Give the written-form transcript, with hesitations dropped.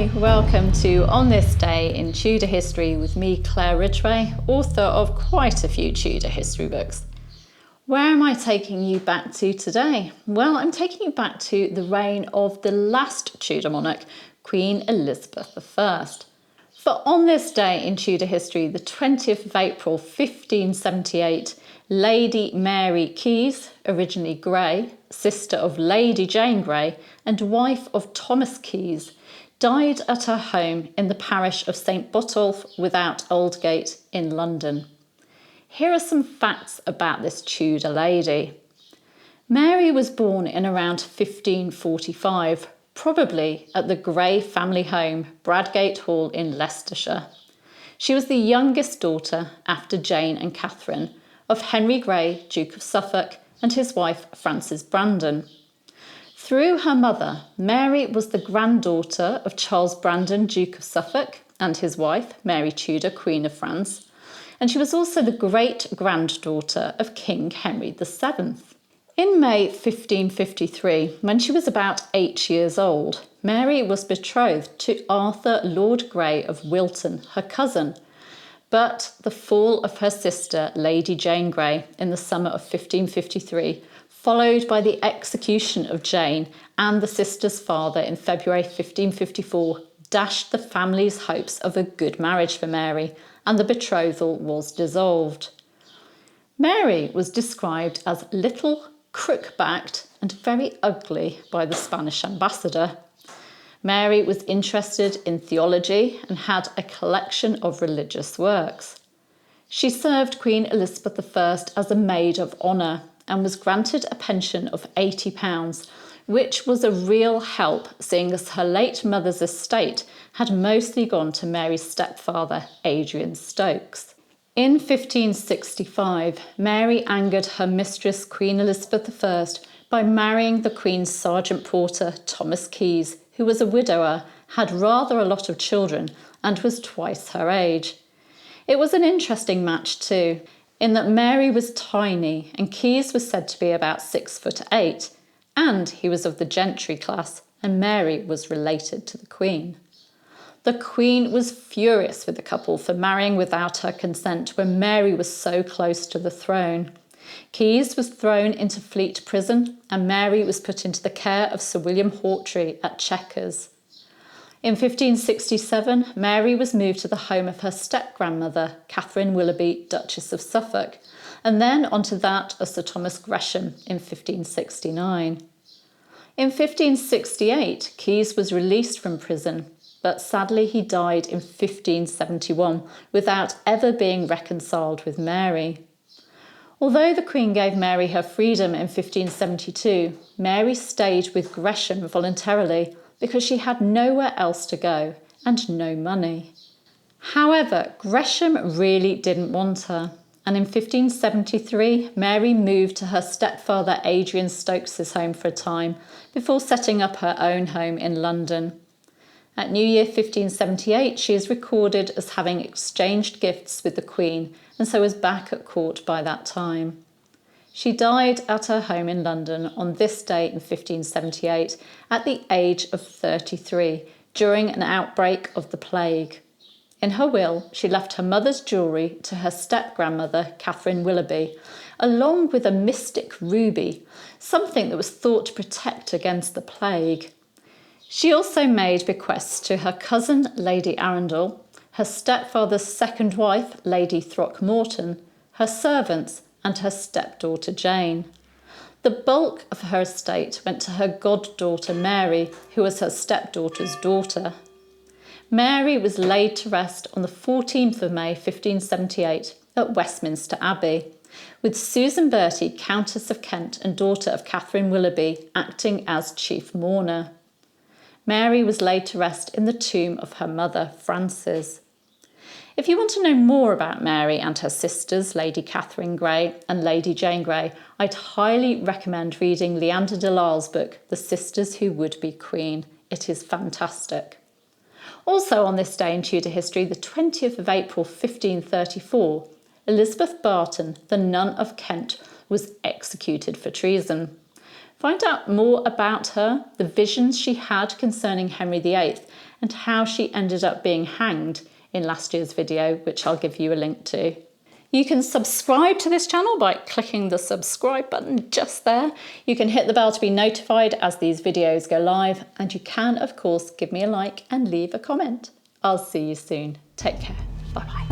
Hi, welcome to On This Day in Tudor History with me, Claire Ridgway, author of quite a few Tudor history books. Where am I taking you back to today? Well, I'm taking you back to the reign of the last Tudor monarch, Queen Elizabeth I. For on this day in Tudor history, the 20th of April 1578, Lady Mary Keyes, originally Grey, sister of Lady Jane Grey and wife of Thomas Keyes, died at her home in the parish of St Botolph without Aldgate in London. Here are some facts about this Tudor lady. Mary was born in around 1545, probably at the Grey family home, Bradgate Hall in Leicestershire. She was the youngest daughter, after Jane and Catherine, of Henry Grey, Duke of Suffolk, and his wife Frances Brandon. Through her mother, Mary was the granddaughter of Charles Brandon, Duke of Suffolk, and his wife, Mary Tudor, Queen of France, and she was also the great-granddaughter of King Henry VII. In May 1553, when she was about 8 years old, Mary was betrothed to Arthur Lord Grey of Wilton, her cousin, but the fall of her sister, Lady Jane Grey, in the summer of 1553, followed by the execution of Jane and the sister's father in February 1554, dashed the family's hopes of a good marriage for Mary, and the betrothal was dissolved. Mary was described as little, crook-backed, and very ugly by the Spanish ambassador. Mary was interested in theology and had a collection of religious works. She served Queen Elizabeth I as a maid of honour and was granted a pension of £80, which was a real help seeing as her late mother's estate had mostly gone to Mary's stepfather, Adrian Stokes. In 1565, Mary angered her mistress, Queen Elizabeth I, by marrying the Queen's sergeant porter, Thomas Keyes, who was a widower, had rather a lot of children, and was twice her age. It was an interesting match too, in that Mary was tiny and Keyes was said to be about 6'8", and he was of the gentry class, and Mary was related to the Queen. The Queen was furious with the couple for marrying without her consent when Mary was so close to the throne. Keyes was thrown into Fleet Prison and Mary was put into the care of Sir William Hawtrey at Chequers. In 1567, Mary was moved to the home of her step-grandmother, Catherine Willoughby, Duchess of Suffolk, and then onto that of Sir Thomas Gresham in 1569. In 1568, Keyes was released from prison, but sadly he died in 1571 without ever being reconciled with Mary. Although the Queen gave Mary her freedom in 1572, Mary stayed with Gresham voluntarily because she had nowhere else to go and no money. However, Gresham really didn't want her, and in 1573 Mary moved to her stepfather Adrian Stokes' home for a time before setting up her own home in London. At New Year 1578 she is recorded as having exchanged gifts with the Queen and so was back at court by that time. She died at her home in London on this day in 1578 at the age of 33 during an outbreak of the plague. In her will, she left her mother's jewellery to her step-grandmother, Catherine Willoughby, along with a mystic ruby, something that was thought to protect against the plague. She also made bequests to her cousin, Lady Arundel, her stepfather's second wife, Lady Throckmorton, her servants, and her stepdaughter Jane. The bulk of her estate went to her goddaughter Mary, who was her stepdaughter's daughter. Mary was laid to rest on the 14th of May 1578 at Westminster Abbey, with Susan Bertie, Countess of Kent and daughter of Catherine Willoughby, acting as chief mourner. Mary was laid to rest in the tomb of her mother, Frances. If you want to know more about Mary and her sisters, Lady Catherine Grey and Lady Jane Grey, I'd highly recommend reading Leanda de Lisle's book, The Sisters Who Would Be Queen. It is fantastic. Also on this day in Tudor history, the 20th of April 1534, Elizabeth Barton, the nun of Kent, was executed for treason. Find out more about her, the visions she had concerning Henry VIII, and how she ended up being hanged in last year's video, which I'll give you a link to. You can subscribe to this channel by clicking the subscribe button just there. You can hit the bell to be notified as these videos go live, and you can, of course, give me a like and leave a comment. I'll see you soon. Take care. Bye-bye.